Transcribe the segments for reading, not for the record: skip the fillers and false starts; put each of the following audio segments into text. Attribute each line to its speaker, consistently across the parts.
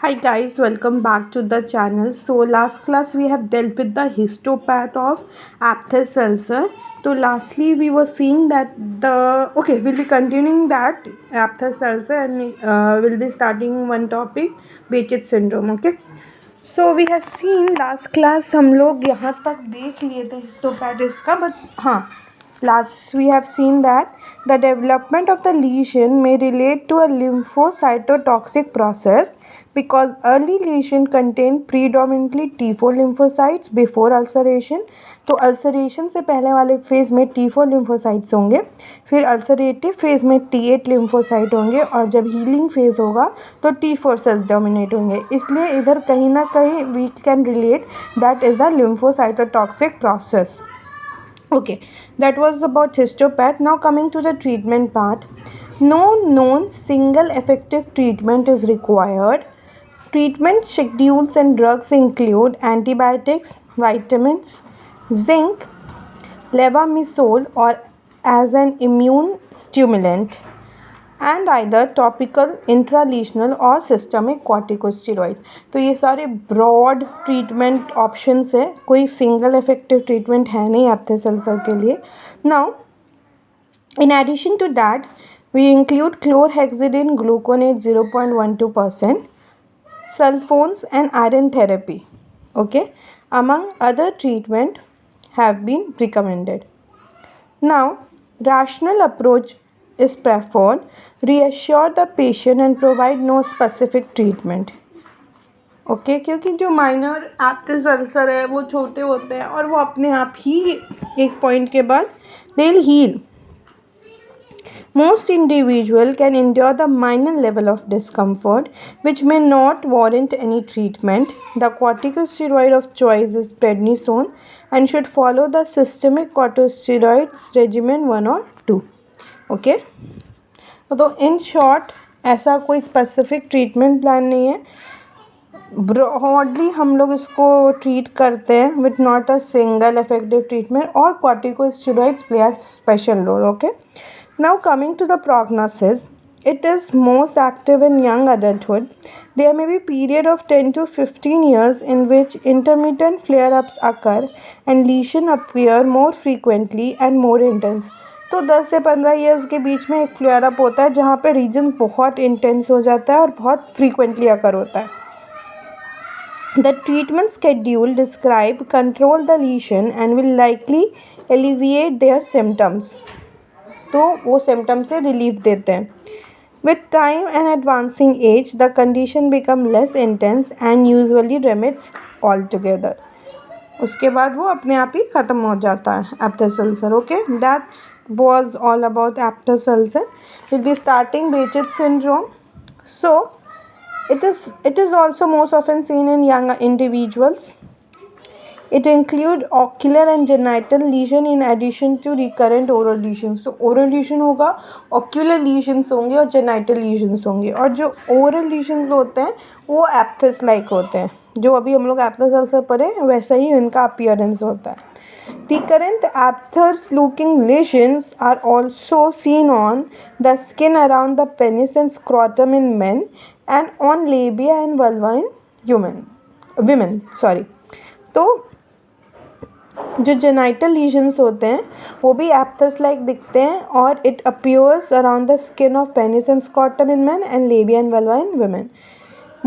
Speaker 1: Hi guys, welcome back to the channel. So last class we have dealt with the histopath of aphthous ulcer. So lastly we were seeing that we'll be continuing that aphthous ulcer and we'll be starting one topic, Behçet syndrome. Okay. So we have seen last class हम लोग यहाँ तक देख लिए थे histopath इसका, but हाँ, last we have seen that the development of the lesion may relate to a lymphocytotoxic process because early lesion contain predominantly T4 lymphocytes before ulceration. तो अल्सरेशन से पहले वाले फेज़ में T4 lymphocytes होंगे, फिर ulcerative phase में T8 lymphocyte होंगे और जब हीलिंग फेज़ होगा तो T4 सेल्स डोमिनेट होंगे. इसलिए इधर कहीं ना कहीं we can relate that is the lymphocytotoxic process. Okay, that was about histopath. Now coming to the treatment part. No known single effective treatment is required. Treatment schedules and drugs include antibiotics, vitamins, zinc, levamisole or as an immune stimulant, and either topical intralesional or systemic corticosteroids. तो ये सारे broad treatment options है, कोई single effective treatment है नहीं एप्थस ulcer के लिए. Now in addition to that we include chlorhexidine gluconate 0.12%, sulfones and iron therapy. Okay, among other treatment have been recommended. Now rational approach is preferred. Reassure the patient and provide no specific treatment. Okay क्योंकि जो minor एप्थस ulcer है वो छोटे होते हैं और वो अपने आप ही एक पॉइंट के बाद they will heal. Most individual can endure the minor level of discomfort which may not warrant any treatment. The corticosteroid of choice is prednisone and should follow the systemic corticosteroids regimen 1 or 2. Okay तो in short ऐसा कोई specific treatment plan नहीं है. Broadly हम लोग इसको treat करते हैं with not a single effective treatment और corticosteroids play a special role. Okay, now coming to the prognosis, it is most active in young adulthood. There may be period of 10 to 15 years in which intermittent flare-ups occur and lesion appear more frequently and more intense. तो 10 से 15 years के बीच में एक flare up होता है जहाँ पे reason बहुत इंटेंस हो जाता है और बहुत फ्रीक्वेंटली अकर होता है. The treatment schedule describe control the लीशन and will likely alleviate there symptoms. तो वो सिम्टम्स से रिलीफ देते हैं. With time and advancing age, the condition become less intense and usually remits altogether. उसके बाद वो अपने आप ही ख़त्म हो जाता है aphthous ulcer. Okay, that was all about aphthous ulcer. We'll be starting Behçet syndrome. So it is also most often seen in young individuals. It include ocular and genital lesion in addition to recurrent oral lesions. तो oral lesion होगा, ocular lesions होंगे और genital lesions होंगे. और जो oral lesions होते हैं वो एप्थस लाइक होते हैं. जो अभी हम लोग एप्थस अल्सर पढ़े वैसा ही इनका अपीयरेंस होता है. Recurrent aphthous looking lesions are also seen on the skin around the penis and scrotum in men and on labia and vulva in women. तो जो जेनाइटल लीजन्स होते हैं वो भी एप्थस लाइक दिखते हैं और it appears around the skin of penis and scrotum in main and लेबिया and vulva in women.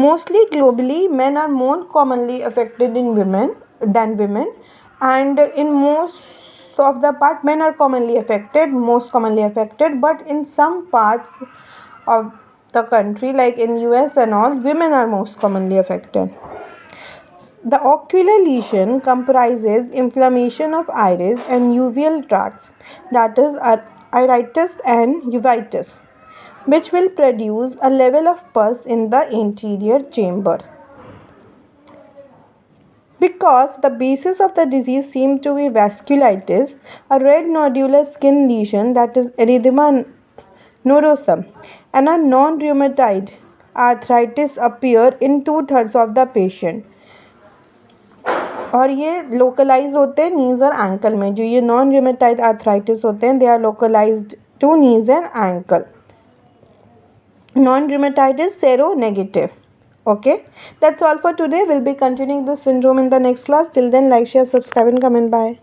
Speaker 1: Mostly globally, men are more commonly affected in women than women, and in most of the part, men are most commonly affected. But in some parts of the country, like in US and all, women are most commonly affected. The ocular lesion comprises inflammation of iris and uveal tracts, that is, iritis and uveitis, which will produce a level of pus in the anterior chamber. Because the basis of the disease seems to be vasculitis, a red nodular skin lesion, that is erythema nodosum, and a non-rheumatoid arthritis appear in 2/3 of the patient. और ये localise होते हैं नीज और ankle में. जो ये non rheumatoid arthritis होते हैं they are localised to knees and ankle. Non-rheumatoid is seronegative. Okay, that's all for today. We'll be continuing this syndrome in the next class. Till then, like, share, subscribe, and comment. Bye.